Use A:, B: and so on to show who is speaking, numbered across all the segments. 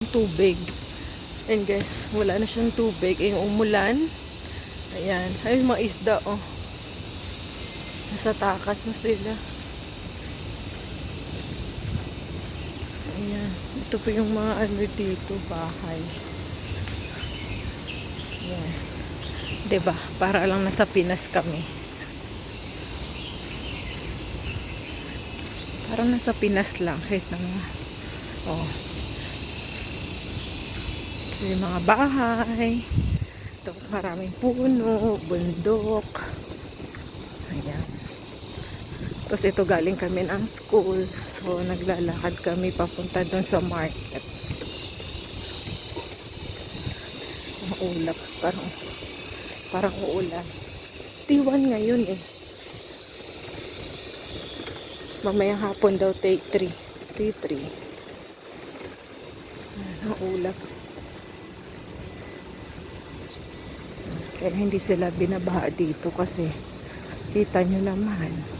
A: tubig. And guys, wala na siyang tubig. Yung umulan. Ayan. Ay, mga isda, oh. Nasa takas na sila. Ayan. Ito po yung mga ano dito, bahay. Ayan. Diba? Para lang nasa Pinas kami. Parang nasa Pinas lang. Kahit na mga, oh. Ito yung mga bahay. Ito, maraming puno, bundok. Ayan. Tapos ito galing kami ng school. So, naglalakad kami papunta doon sa market. Ang ulap. Parang uulan. T1 ngayon eh. Mamayang hapon daw take 3. T3. Ang ulap. Kaya hindi sila binabaha dito kasi kita nyo naman.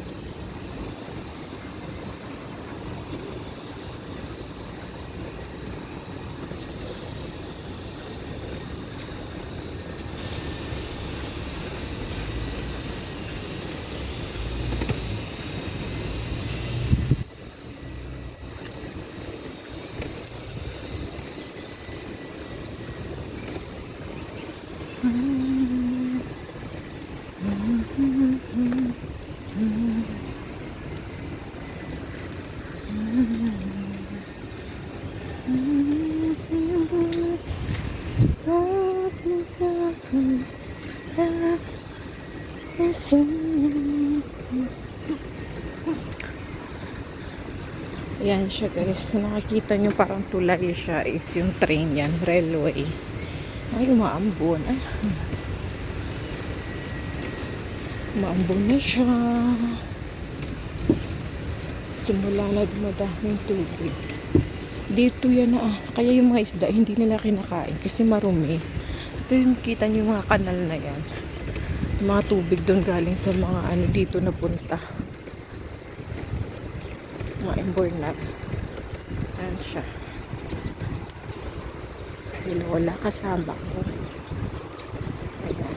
A: Yan siya guys. Nakikita nyo parang tulay siya is yung train yan. Railway. Ay, umaambon. Ay. Umaambon na siya. Simula na dumadaming tubig. Dito yan na Kaya yung mga isda hindi nila kinakain kasi marumi. Ito yung kita nyo yung mga kanal na yan. Mga tubig doon galing sa mga ano dito na punta. Mga embornat. Ayan siya. Si Lola kasama ko. Ayan.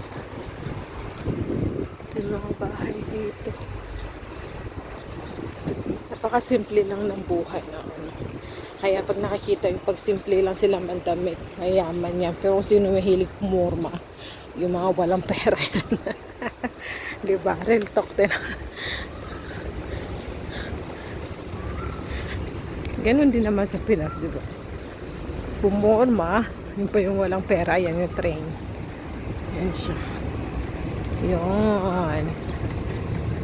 A: Ito yung mga bahay dito. Napakasimple lang ng buhay na ano. Kaya pag nakikita yung pagsimple lang sila mandamit, mayaman yan. Pero kung sino mahilig pumorma, yung mga walang pera yan. Diba? Real talk din. Ganon din naman sa Pinas, diba? Pumorma, yun pa yung walang pera, yan yung train. Yan siya. Yun.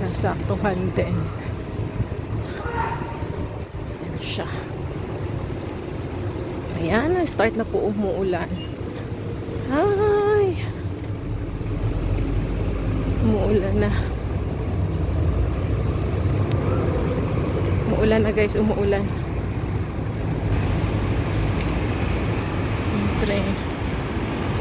A: Nasaktuhan din. Yan siya. Ayan, start na po umuulan. Ay! Umuulan na. Umuulan na guys, umuulan. Yung train.